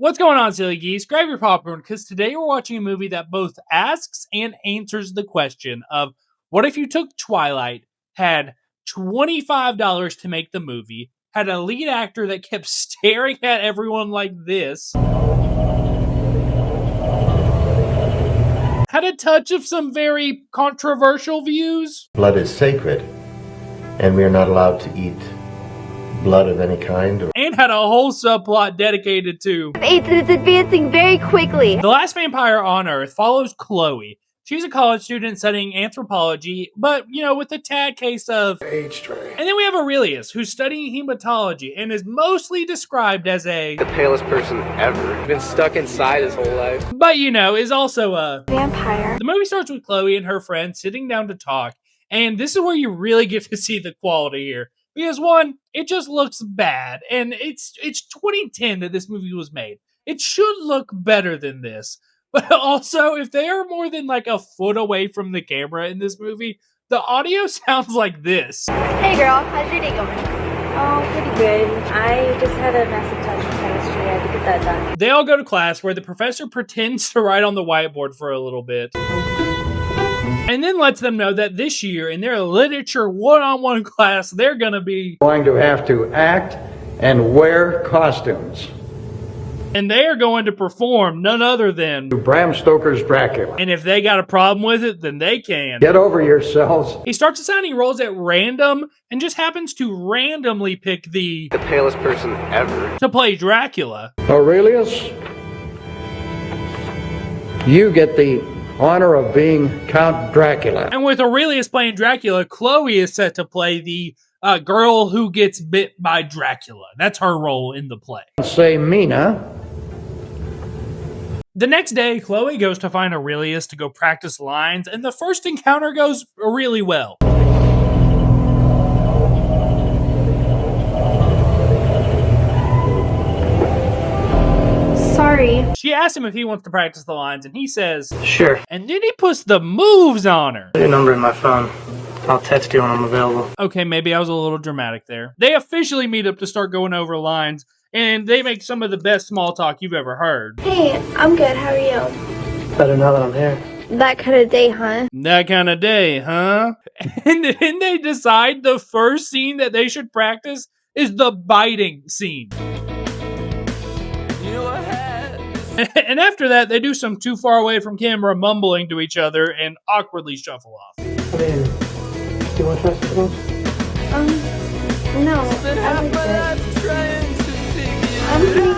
What's going on, silly geese? Grab your popcorn, because today we're watching a movie that both asks and answers the question of what if you took Twilight, had $25 to make the movie, had a lead actor that kept staring at everyone like this, had a touch of some very controversial views. Blood is sacred, and we are not allowed to eat blood of any kind. And had a whole subplot dedicated to It's advancing very quickly. The last vampire on Earth follows Chloe. She's a college student studying anthropology, but, with a tad case of age tray. And then we have Aurelius, who's studying hematology and is mostly described as the palest person ever. Been stuck inside his whole life. But, is also a Vampire. The movie starts with Chloe and her friend sitting down to talk, and this is where you really get to see the quality here. Because one, it just looks bad, and it's 2010 that this movie was made. It should look better than this. But also, if they are more than like a foot away from the camera in this movie, the audio sounds like this. Hey girl, how's your day going? Oh, pretty good. I just had a massive test in chemistry. I had to get that done. They all go to class where the professor pretends to write on the whiteboard for a little bit. And then lets them know that this year in their literature one-on-one class, they're going to have to act and wear costumes. And they are going to perform none other than Bram Stoker's Dracula. And if they got a problem with it, then they can. Get over yourselves. He starts assigning roles at random and just happens to randomly pick the palest person ever to play Dracula. Aurelius, you get the honor of being Count Dracula. And with Aurelius playing Dracula, Chloe is set to play the girl who gets bit by Dracula. That's her role in the play. Say Mina. The next day, Chloe goes to find Aurelius to go practice lines, and the first encounter goes really well. Sorry. She asks him if he wants to practice the lines, and he says, "Sure." And then he puts the moves on her. Your number in my phone. I'll text you when I'm available. Okay, maybe I was a little dramatic there. They officially meet up to start going over lines, and they make some of the best small talk you've ever heard. Hey, I'm good. How are you? Better now that I'm here. That kind of day, huh? That kind of day, huh? And then they decide the first scene that they should practice is the biting scene. And after that, they do some too far away from camera mumbling to each other and awkwardly shuffle off. I mean, do you want to try something else? No. I'm good.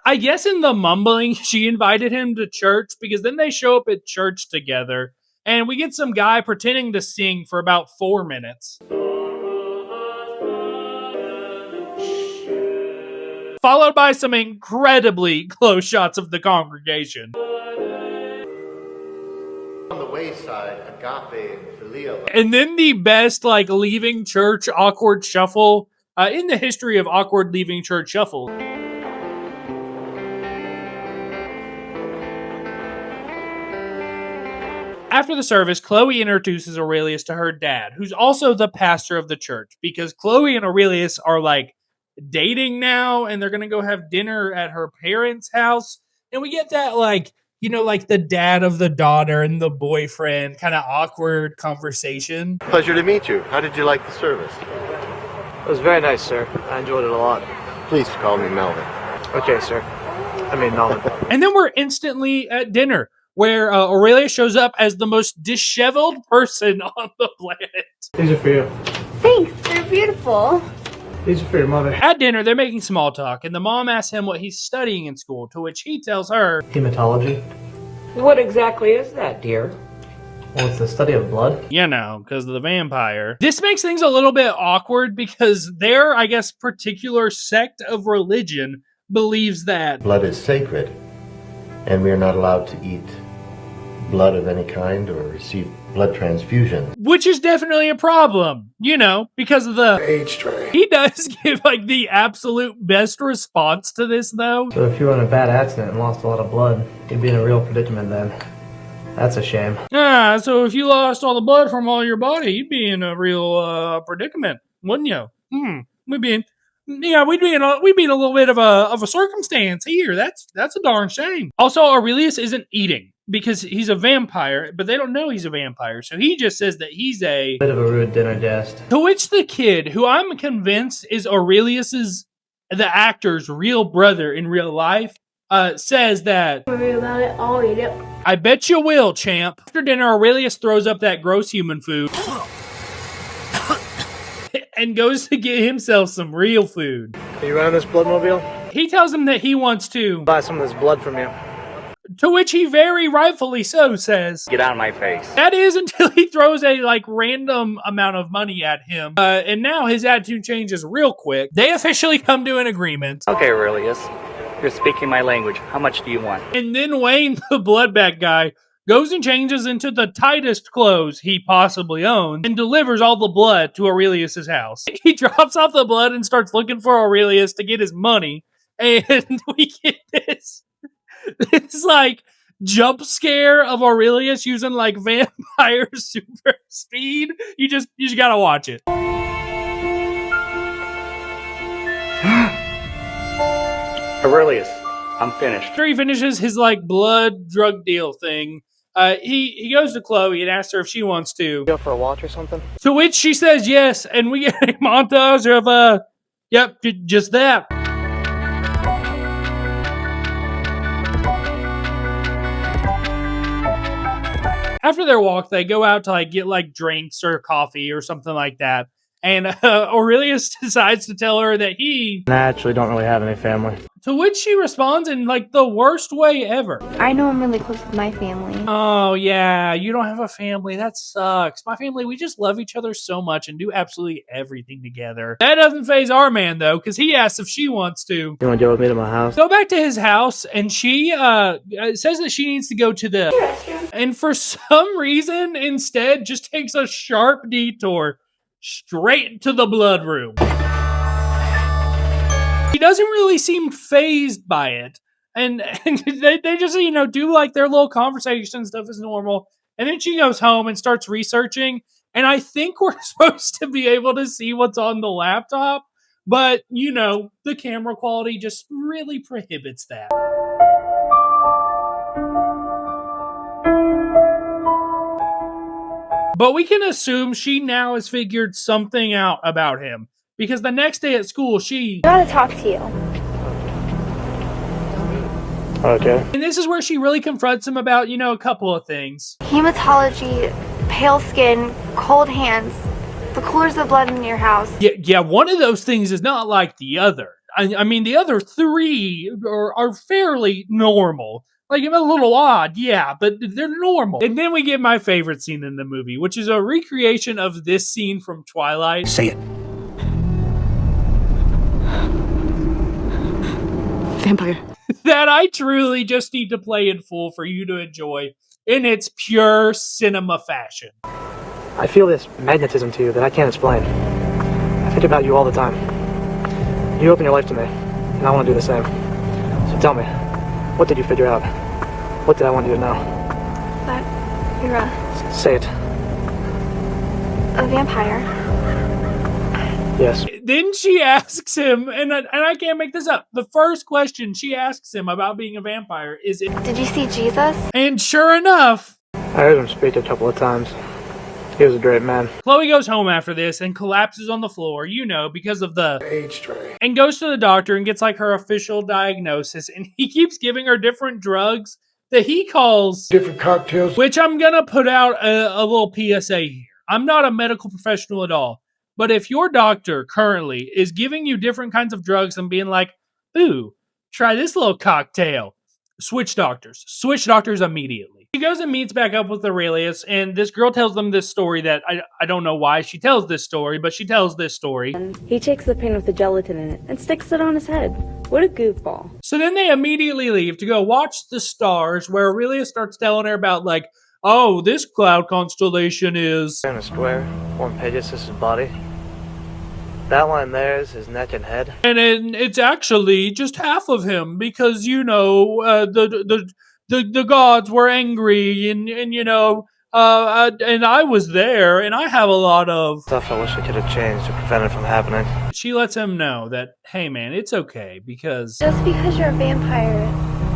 I guess in the mumbling, she invited him to church because then they show up at church together and we get some guy pretending to sing for about 4 minutes. Followed by some incredibly close shots of the congregation. On the wayside, agape and phileo. And then the best, leaving church awkward shuffle in the history of awkward leaving church shuffle. After the service, Chloe introduces Aurelius to her dad, who's also the pastor of the church, because Chloe and Aurelius are dating now, and they're gonna go have dinner at her parents' house. And we get that the dad of the daughter and the boyfriend kind of awkward conversation. Pleasure to meet you. How did you like the service? It was very nice, sir. I enjoyed it a lot. Please call me Melvin. Okay, sir. I mean, Melvin. And then we're instantly at dinner, where Aurelius shows up as the most disheveled person on the planet. These are for you. Thanks. They're beautiful. These are for your mother. At dinner, they're making small talk, and the mom asks him what he's studying in school, to which he tells her, Hematology? What exactly is that, dear? Well, it's the study of blood. Because of the vampire. This makes things a little bit awkward because their, particular sect of religion believes that Blood is sacred, and we are not allowed to eat blood of any kind or receive blood transfusions. Which is definitely a problem, because of the Age tray. He does give the absolute best response to this though. So if you were in a bad accident and lost a lot of blood, you'd be in a real predicament then. That's a shame. So if you lost all the blood from all your body, you'd be in a real predicament, wouldn't you? Muy bien. Yeah, we'd be in a little bit of a circumstance here. That's a darn shame. Also, Aurelius isn't eating because he's a vampire, but they don't know he's a vampire. So he just says that he's a Bit of a rude dinner jest. To which the kid, who I'm convinced is Aurelius's the actor's real brother in real life, says that Worry about it. I'll eat it. I bet you will, champ. After dinner, Aurelius throws up that gross human food and goes to get himself some real food. Are you running this bloodmobile? He tells him that he wants to Buy some of this blood from you. To which he very rightfully so says, Get out of my face. that is until he throws a random amount of money at him. And now his attitude changes real quick. They officially come to an agreement. Okay, Aurelius. You're speaking my language. How much do you want? And then Wayne, the blood bag guy, goes and changes into the tightest clothes he possibly owns and delivers all the blood to Aurelius's house. He drops off the blood and starts looking for Aurelius to get his money. And we get this jump scare of Aurelius using vampire super speed. You just gotta watch it. Aurelius, I'm finished. After he finishes his blood drug deal thing, he goes to Chloe and asks her if she wants to Go for a walk or something? To which she says yes, and we get a montage of yep, just that. After their walk, they go out to get drinks or coffee or something like that. And Aurelius decides to tell her that he I actually don't really have any family. To which she responds in the worst way ever. I know I'm really close with my family. Oh yeah, you don't have a family. That sucks. My family, we just love each other so much and do absolutely everything together. That doesn't faze our man though, because he asks if she wants to You want to go with me to my house? go back to his house, and she says that she needs to go to the Restroom. and for some reason instead just takes a sharp detour straight to the blood room. She doesn't really seem fazed by it. And they just, do their little conversation stuff as normal. And then she goes home and starts researching. And I think we're supposed to be able to see what's on the laptop. But, the camera quality just really prohibits that. But we can assume she now has figured something out about him. Because the next day at school, she... I gotta talk to you. Okay. And this is where she really confronts him about, a couple of things. Hematology, pale skin, cold hands. The colors of blood in your house. Yeah, one of those things is not like the other. I mean, the other three are fairly normal. A little odd, yeah, but they're normal. And then we get my favorite scene in the movie, which is a recreation of this scene from Twilight. Say it. Vampire. That I truly just need to play in full for you to enjoy in its pure cinema fashion. I feel this magnetism to you that I can't explain. I think about you all the time. You open your life to me, and I want to do the same. So tell me, what did you figure out? What did I want you to know? That you're Say it. a vampire. Yes. Then she asks him, and I can't make this up, the first question she asks him about being a vampire is, Did you see Jesus? and sure enough, I heard him speak a couple of times. He was a great man. Chloe goes home after this and collapses on the floor, because of the Age tray. and goes to the doctor and gets her official diagnosis, and he keeps giving her different drugs that he calls Different cocktails. which I'm gonna put out a little PSA here. I'm not a medical professional at all, but if your doctor currently is giving you different kinds of drugs and being like, ooh, try this little cocktail, switch doctors immediately. She goes and meets back up with Aurelius, and this girl tells them this story that I don't know why she tells this story, but she tells this story. He takes the paint with the gelatin in it and sticks it on his head. What a goofball. So then they immediately leave to go watch the stars, where Aurelius starts telling her about, oh, this cloud constellation is... In a square, one Pegasus' body. That line there is his neck and head. And it's actually just half of him, because, the gods were angry, and I was there, and I have a lot of... Stuff I wish I could have changed to prevent it from happening. she lets him know that, hey man, it's okay, because Just because you're a vampire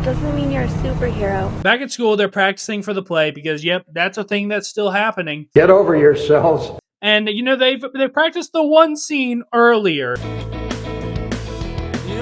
doesn't mean you're a superhero. back at school they're practicing for the play because, yep, that's a thing that's still happening. Get over yourselves. And you know, they practiced the one scene earlier.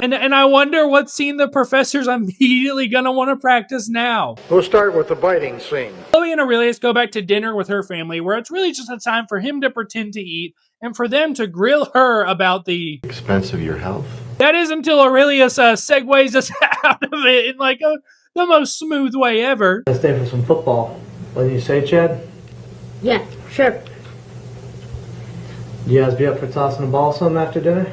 And I wonder what scene the professor's immediately gonna want to practice now. We'll start with the biting scene. Chloe and Aurelius go back to dinner with her family, where it's really just a time for him to pretend to eat and for them to grill her about the Expense of your health? That is until Aurelius segues us out of it in like the most smooth way ever. Let's stay for some football. What do you say, Chad? Yeah, sure. You guys be up for tossing a ball some after dinner?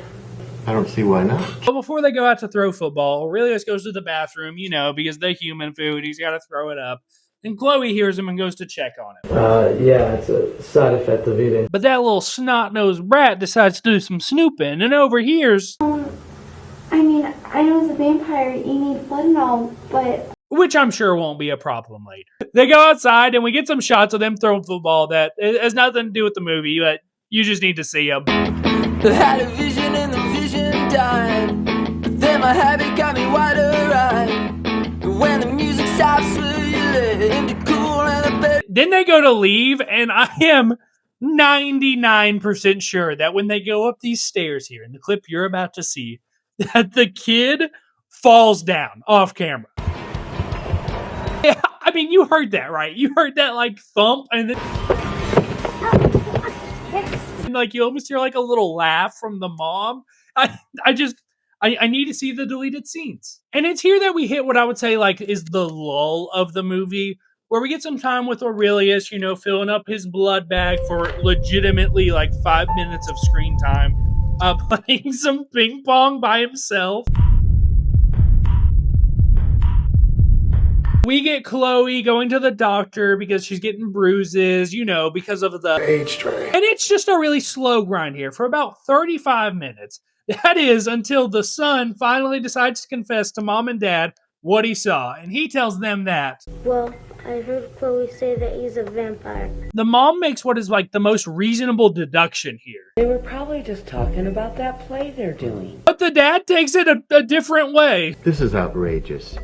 I don't see why not. But before they go out to throw football, Aurelius goes to the bathroom, you know, because the human food, he's got to throw it up. And Chloe hears him and goes to check on him. Yeah, it's a side effect of eating. But that little snot-nosed brat decides to do some snooping and overhears, I mean, I know as a vampire you need blood and all, but which I'm sure won't be a problem later. They go outside and we get some shots of them throwing football that has nothing to do with the movie, but you just need to see them. I had a vision and the vision died, but then my habit got me wide-eyed. When the music stops, will you let him be cool and the Then they go to leave, and I am 99% sure that when they go up these stairs here, in the clip you're about to see, that the kid falls down off camera. Yeah, I mean, you heard that, right? You heard that, like, thump, and then... And, like, you almost hear, like, a little laugh from the mom. I need to see the deleted scenes. And it's here that we hit what I would say, like, is the lull of the movie, where we get some time with Aurelius, you know, filling up his blood bag for legitimately, like, 5 minutes of screen time, playing some ping pong by himself. We get Chloe going to the doctor because she's getting bruises, you know, because of the Age tray. And it's just a really slow grind here for about 35 minutes. That is until the son finally decides to confess to mom and dad what he saw. And he tells them that. Well, I heard Chloe say that he's a vampire. The mom makes what is like the most reasonable deduction here. They were probably just talking about that play they're doing. But the dad takes it a different way. This is outrageous.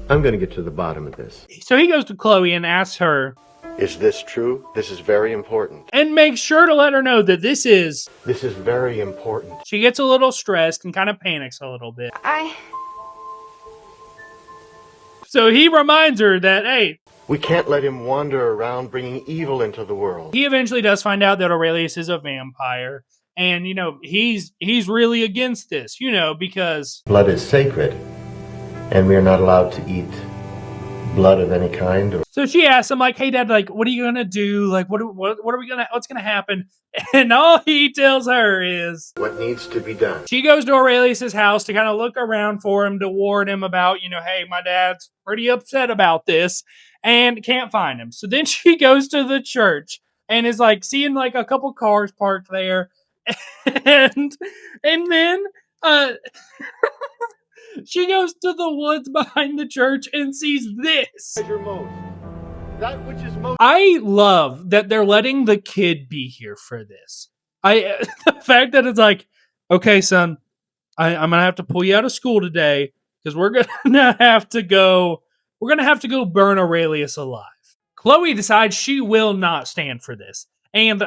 I'm going to get to the bottom of this. So he goes to Chloe and asks her, Is this true? This is very important. and makes sure to let her know that this is... This is very important. She gets a little stressed and kind of panics a little bit. So he reminds her that, hey... We can't let him wander around bringing evil into the world. He eventually does find out that Aurelius is a vampire. And, you know, he's really against this, you know, because... Blood is sacred, and we are not allowed to eat blood of any kind. So she asks him, like, hey, Dad, like, what are you going to do? Like, what's going to happen? And all he tells her is... What needs to be done? She goes to Aurelius' house to kind of look around for him, to warn him about, you know, hey, my dad's pretty upset about this, and can't find him. So then she goes to the church and is, like, seeing, like, a couple cars parked there. And then... she goes to the woods behind the church and sees this. That which is most... I love that they're letting the kid be here for this. The fact that it's like, okay, son, I'm gonna have to pull you out of school today because we're gonna have to go burn Aurelius alive. Chloe decides she will not stand for this and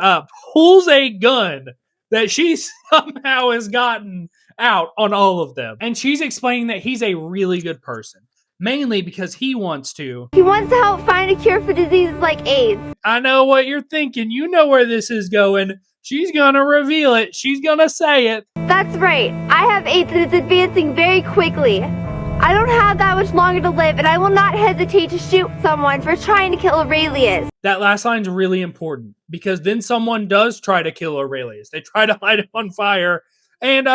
pulls a gun that she somehow has gotten out on all of them. And she's explaining that he's a really good person, mainly because he wants to help find a cure for diseases like AIDS. I know what you're thinking. You know where this is going. She's gonna reveal it. She's gonna say it. That's right. I have AIDS and it's advancing very quickly. I don't have that much longer to live, and I will not hesitate to shoot someone for trying to kill Aurelius. That last line's really important because then someone does try to kill Aurelius. They try to light him on fire, and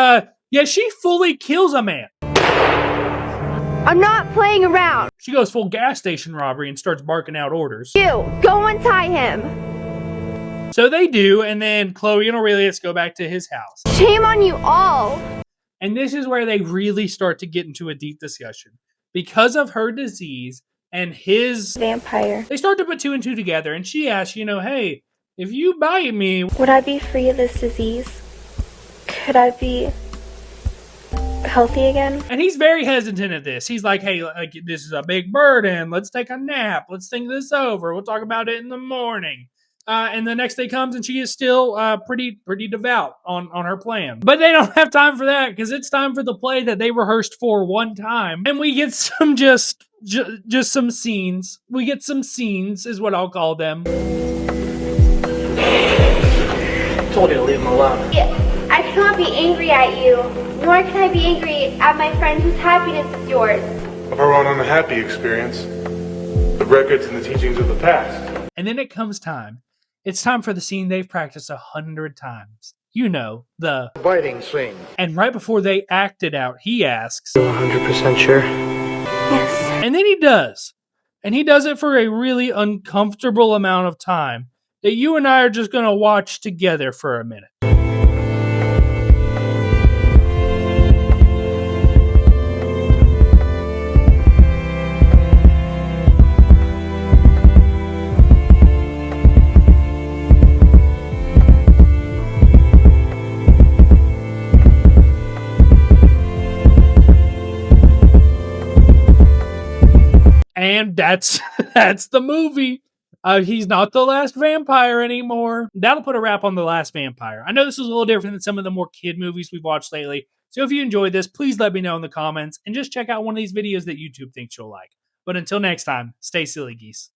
yeah, she fully kills a man. I'm not playing around. She goes full gas station robbery and starts barking out orders. You, go untie him. So they do, and then Chloe and Aurelius go back to his house. Shame on you all. And this is where they really start to get into a deep discussion. Because of her disease and his vampire, they start to put two and two together, and she asks, you know, hey, if you bite me, would I be free of this disease? Could I be healthy again? And he's very hesitant at this. He's like, hey, like, this is a big burden. Let's take a nap. Let's think this over. We'll talk about it in the morning. And the next day comes and she is still pretty devout on her plan. But they don't have time for that because it's time for the play that they rehearsed for one time. And we get some just some scenes. We get some scenes is what I'll call them. I told you to leave him alone. Yeah, I cannot be angry at you, nor can I be angry at my friend whose happiness is yours. Of our own unhappy experience, the records and the teachings of the past. And then it comes time. It's time for the scene they've practiced 100 times. You know, the Biting scene. And right before they act it out, he asks, 100% sure? Yes. and then he does. And he does it for a really uncomfortable amount of time that you and I are just going to watch together for a minute. And that's the movie. He's not the last vampire anymore. That'll put a wrap on The Last Vampire. I know this was a little different than some of the more kid movies we've watched lately. So if you enjoyed this, please let me know in the comments and just check out one of these videos that YouTube thinks you'll like. But until next time, stay silly, geese.